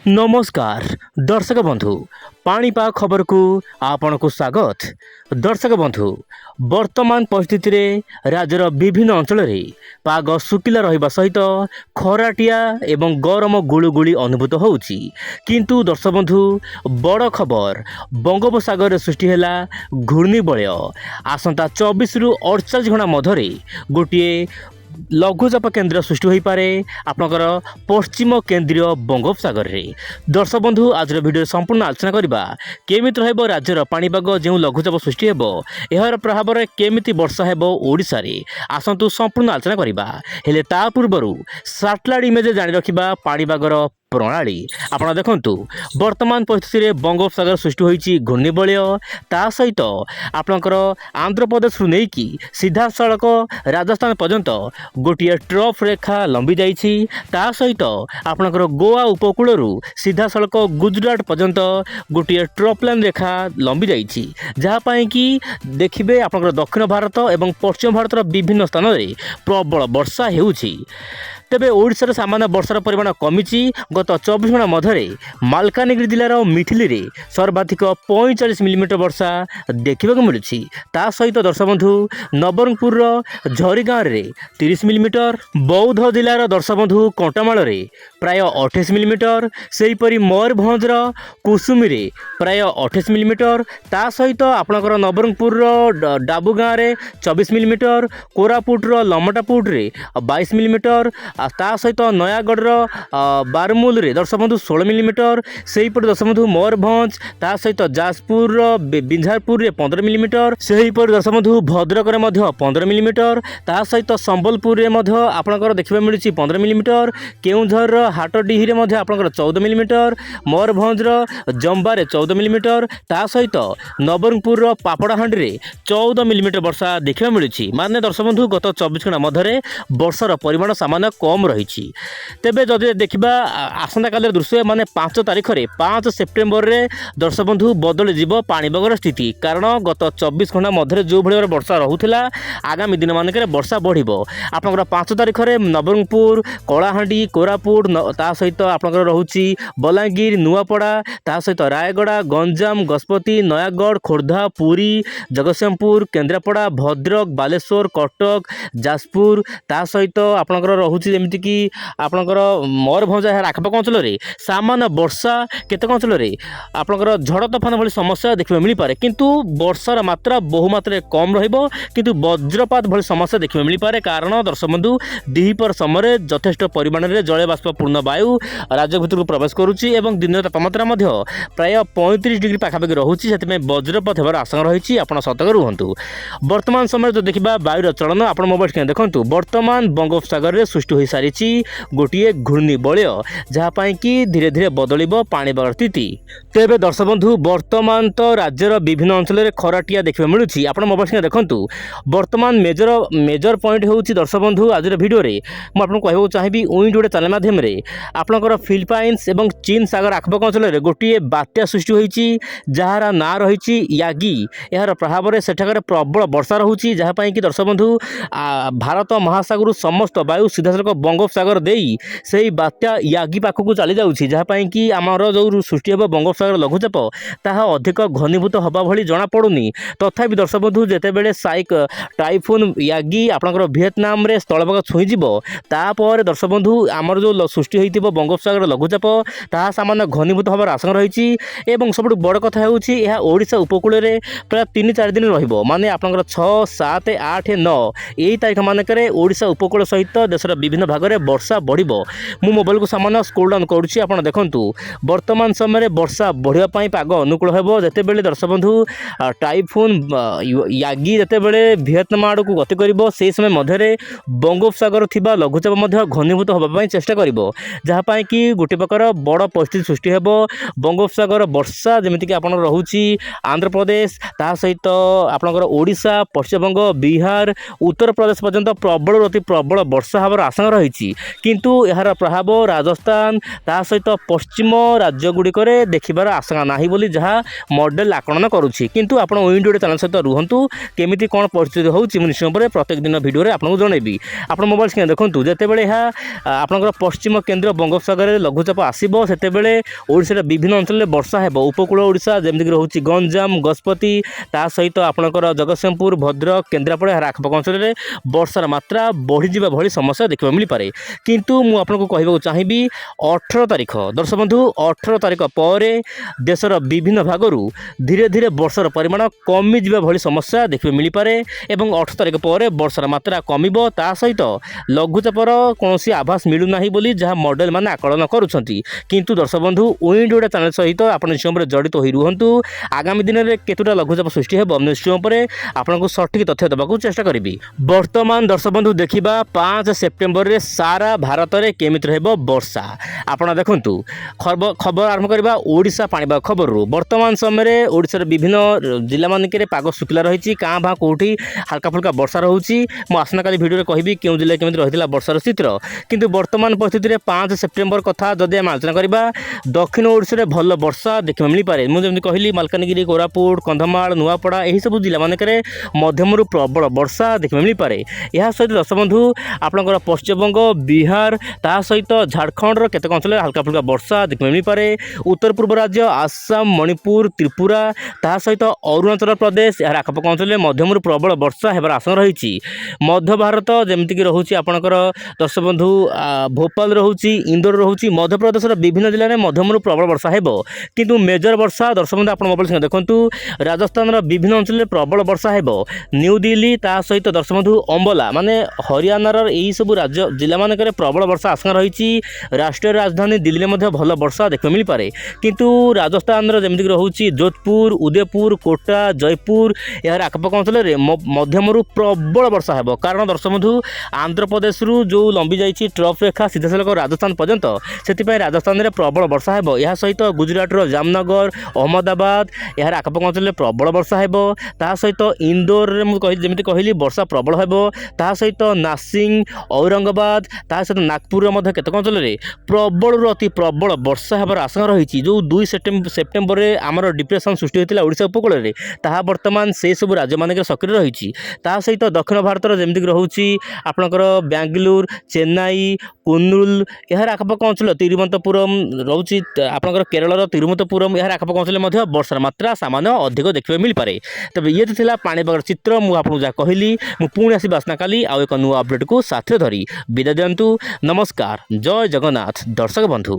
नमस्कार दर्शक बंधु पाणीपाग खबर को आपण को स्वागत। दर्शक बंधु वर्तमान परिस्थिति रे राज्यर विभिन्न अंचल रे पाग सुकिला रहिबा सहित खराटिया एवं गरम गुळुगुळी अनुभूत होउची। किंतु दर्शक बंधु बड़ खबर बंगोपसागर सृष्टि हैला घूर्णिबलय। आसंता 24 रु 48 घंटा मधरे गोटे लघुचाप केन्द्र सृष्टि हो पारे आपणकर पश्चिम केन्द्रीय बंगोपसागर रे। दर्शक बंधु आज भिडियो संपूर्ण आलोचना करबा केमिति रहबो राज्यर पाणीपाग जो लघुचाप सृष्टि हेबो एहर प्रभाव रे केमिति वर्षा हेबो ओडिसा रे आसंतु संपूर्ण आलोचना करबा। हेले ता पूर्वरु सैटेलाइट इमेज जानि रखिबा पाणीपागर प्रणाली। आपण देखंतु वर्तमान परिस्थिति रे बंगोपसागर सृष्टि होईची घूर्णिबलय ता सहित आपणकर आंध्र प्रदेश रु नै कि सीधा सड़क राजस्थान पर्यंत गोटे ट्रफ रेखा लंबी जाइछि। ता सहित आपणकर गोवा उपकूल रु सीधा सड़क गुजरात पर्यंत गोटे ट्रफ लाइन रेखा लंबी जाइछि, जहा पई कि देखिबे आपणकर दक्षिण भारत एवं पश्चिम भारत विभिन्न स्थान रे प्रबल वर्षा हेउछि। तेबे ओडिशा सामान्य वर्षार परिमाण कमिछि। गत 24 घंटा मधरे मालकानगिरी जिलार मिथिली रे सर्वाधिक 45 मिलीमीटर वर्षा देखा मिलुछि। ता सहित दर्शक बंधु नवरंगपुर झरीगाँव रे 30 मिलीमीटर, बौद्ध जिलार दर्शक बंधु कंटामाल रे प्राय 28 मिलीमीटर, सेहीपरि मयूरभंजर कुसुमी रे प्राय 28 मिलीमीटर, ता सहित आपणकर नवरंगपुर डाबुगाँ रे 24 मिलीमीटर, कोरापुटर लमटापुट रे 22 मिलीमीटर, ता सहित नयागढ़ बारमूल रे दर्शक बंधु 16 मिलीमीटर, सेहीपरि दर्शक बंधु मयूरभंज ता सहित जाजपुर बिंझारपुर रे 15 मिलीमीटर, सेहीपरि दर्शक बंधु भद्रक रे मध्य 15 मिलीमीटर, ता सहित संबलपुर रे मध्य आपणकर देखिबा मिलुछि 15 मिलीमीटर, केउंझर हाटडीही रे मध्य आपणकर 14 मिलीमीटर, मयूरभंज जंबा रे 14 मिलीमीटर, ता सहित नवरंगपुर पापड़ाहांडी रे 14 मिलीमीटर वर्षा देखिबा मिलुछि। माने दर्शक बंधु गत 24 घंटा मधरे वर्षार परिमाण सामान्य कम रही। तेबे जदि देखिबा आसंता काल दृश्य माने 5 तारिख रे 5 सेप्टेम्बर रे दर्शक बंधु बदल जीव पाणीपागर स्थिति, कारण गत 24 घंटा मधरे जो भली वर्षा रहुथिला आगामी दिन मानक वर्षा बढ़िबो। आपनकर 5 तारिख रे नवरंगपुर, कलाहांडी, कोरापुट ता सहित आपनकर रहुची बलांगीर, नुआपड़ा ता सहित रायगड़ा, गंजाम, गजपति, नयागढ़, खोर्धा, पुरी, जगतसिंहपुर, केन्द्रापड़ा, भद्रक, बालेश्वर, कटक, जाजपुर ता सहित आपनकर रहुची जेमिति कि आपनकर मयूरभंज आखपाख अंचल रे सामान्य वर्षा केतक अंचल रे आपनकर झड़ तोफान भली समस्या देखिबा मिली पारे, किंतु वर्षार मात्रा बहु मात्रा कम रहिबो, किंतु वज्रपात भली समस्या देखिबा मिली पारे। कारण दर्शक बंधु दिहिपर समय यथेष्ट परिमाण रे जल बाष्पपूर्ण वायु राज्य भितर को प्रवेश करूची एवं दिन तापमात्रा मध्य प्राय 35 डिग्री पाखापाखि रहुची, सेतिमे वज्रपात हेबार आशंका रहिची। आपण सतर्क रुहंतु। वर्तमान समय जो देखिबा वायुर चलन आपण मोबाइल स्क्रीन देखंतु वर्तमान बंगोपसागर रे सृष्टि होई सारिची गोटे घूर्णिबलय, जहा पई कि धीरे धीरे बदलिबो पाणीपाग स्थिति। तेबे दर्शक बंधु वर्तमान तो राज्यर विभिन्न अंचल रे खराटिया देखिबा मिलुची। आपण मोबाइल स्क्रीन देखंतु वर्तमान मेजर पॉइंट होउची दर्शक बंधु आज भिडियो रे मु आपन कहबो चाहिबी उइंड गोटे चैनल माध्यम रे आपनकर फिलिपाइंस एवं चीन सागर आखपाख अंचल रे गोटे बात्या सृष्टि होईची, जहार ना रहिची यागी। एहार प्रभाव रे सेठाकर प्रबल वर्षा रहुची, जहा पई कि दर्शक बंधु भारत महासागर समस्त वायु सीधासलख बंगोपसागर देई सेही बात्या यागी पाखकु चली जाउची, जहा पई कि आमर जो सृष्टि हेबो बंगोपसागर लघुचाप ताहा अधिक घनीभूत हबा भली जणा पडुनी। तथापि दर्शक बंधु जेतेबेले टाइफून यागी आपनकर वियतनाम रे स्थलभाग छुई जिवो तापर दर्शक बंधु आमर जो सृष्टि होइतिबो बंगोपसागर लघुचाप ताहा सामान्य घनीभूत हबार आशंका रहिची। एवं सबटु बड़ कथा हेउची एहा ओडिशा उपकूल रे प्राय 3-4 दिन रहिबो, माने आपनकर 6, 7, 8, 9 एई तारिख मानकरे ओडिशा उपकूल सहित देशर विभिन्न भाग रे वर्षा बढ़िबो। मु मोबाइल को सामान्य स्क्रोल डाउन करूची। आपण देखंतु वर्तमान समय वर्षा बढ़िया पई पाग अनुकूल हेबो, जेतेबेले दर्शक बंधु टाइफून यागी जेतेबेले वियतनाम आड़ को गति करिबो सेही समय मध्यरे बंगोपसागर थिबा लघुचाप मध्य घनीभूत होबा पई चेष्टा करिबो, जहा पई कि गोटे प्रकार बड़ परिस्थिति सृष्टि हेबो। बंगोपसागर वर्षा जेमिति कि आपण रहुची आंध्र प्रदेश ता सहित आपणकर ओडिशा, पश्चिमबंग, बिहार, उत्तर प्रदेश पर्यंत प्रबल अति प्रबल वर्षा हबार आशंका रही किंतु यार प्रभाव राजस्थान ता सहित पश्चिम राज्यगुड़िक देखिबार आशंका ना बोली जहाँ मॉडल आकलन करुच्ची किंतु आप विंडो चैनल सहित रुहतु केमी कौन परिस्थिति होची निश्चय प्रत्येक दिन भिडियो आपको जनइबी आप मोबाइल स्क्रीन देखूँ जितेबाला यह आपंकर पश्चिम केन्द्र बंगोपसागर लघुचाप आसो से ओडिशार विभिन्न अंचल वर्षा है उपकूल ओडिशा जमीक रोचे गंजाम गजपति ता सहित आपंकर जगतसिंहपुर भद्रक केन्द्रापड़ा यार आखपाख अंचल वर्षार मात्रा बढ़ीजा भाई समस्या देखा मिल पाए किंतु मुझे कहूँ चाहिए 18 तारिख दर्शक बंधु 18 तारिख पर देशर विभिन्न भागरू धीरे धीरे वर्षार परिमाण कमिज भाई समस्या देखा मिल पाए और 18 तारिख पर वर्षार मात्रा कमिबो ता सहित लघुचापर कौन आभास मिलूना बोली जहाँ मॉडल मैंने आकलन करुँच किंतु दर्शक बंधु विंड ओडिया चैनल सहित आप निश्चय जड़ित हो रुहतु आगामी दिन में केतुटा लघुचाप सृष्टि है निश्चय आपको सठिक तथ्य देवाक चेष्टा करी बर्तमान दर्शक बंधु देखा 5 सेप्टेम्बर में सारा भारत में केमी वर्षा आपड़ देखु खबर आरंभ करवा ओडिशा पाणीपाग खबर वर्तमान समय ओडिशार विभिन्न जिला मानक पाग शुखला रही काँ भाँ कौटी हल्का फुल्का वर्षा रोचे मुझे आसना काली भिडियो कहि क्यों जिले केमी रही वर्षार चित्र किंतु वर्तमान परिस्थिति में 5 सेप्टेम्बर कथा जदि आम आलोचना करवा दक्षिण ओडिशा भल वर्षा देखा मिल पाए मुझे कहली मालकानगिरी कोरापुट कंधमाल नुआपड़ा यही सब जिला मानक मध्यम प्रबल वर्षा देखा मिल पाए यह सहित दर्शक बंधु आपंकर पश्चिमबंग बिहार ता सहित झारखंड केतक अंचल हल्का फुल्का वर्षा देखा मिल पाए उत्तर पूर्व राज्य आसाम मणिपुर त्रिपुरा ता सहित अरुणाचल प्रदेश यार आखपाख अंचल मध्यम प्रबल वर्षा होबार आशंका रही मध्य भारत जमीक रोचे आपंकर दर्शक बंधु भोपाल रोचे इंदौर रोचे मध्यप्रदेश विभिन्न जिले में मध्यम प्रबल वर्षा हो किंतु मेजर वर्षा दर्शक बंधु आप मोबाइल देखु राजस्थान विभिन्न अंचल प्रबल वर्षा हो न्यू दिल्ली ता सहित दर्शक बंधु अंबला माने हरियाणार यही सब राज्य जिला मानक प्रबल वर्षा आशंका रही राष्ट्रीय राजधानी दिल्ली में भल वर्षा देखा मिल पाए किंतु राजस्थान जमीक रोचे जोधपुर उदयपुर कोटा जयपुर यार आखपाख अंचल मध्यम प्रबल वर्षा हो कारण दर्शक बंधु आंध्र प्रदेश जो लंबी जाइए ट्रफ रेखा सीधा सड़क राजस्थान पर्यंत से राजस्थान में प्रबल वर्षा हो यह सहित गुजरात जामनगर अहमदाबाद यार आखपाख अंचल प्रबल वर्षा हो ता सहित इंदौर जमी कहली वर्षा प्रबल हो ता सहित नासिंग औरंगाबाद ता सहित नागपुर केतक अंचल प्रबल अति प्रबल वर्षा होबार आशंका रही जो 2 सेप्टेम्बर में आमर डिप्रेसन सृष्टि होता ओडिशा उपकूल में ताहा वर्तमान से सब राज्य मानक सक्रिय रही सहित दक्षिण भारत जमीक रोचे आपंकर बेंगलुरु चेन्नई कुन्नुल यार आखपाख अंचल तिरुवनंतपुरम रोचे आपंकर केरल तिरुवनंतपुरम यार आखपाख अंचल वर्षार मात्रा सामान्य अधिक देखा मिल पाए तब ये तो था पाणीपाग चित्र मुझे जहाँ कहली पुणी आसबा आसना काली आउ एक नुआ अपडेट को साथ धरी विदा दिंतु नमस्कार जय जगन्नाथ दर्शक बंधु।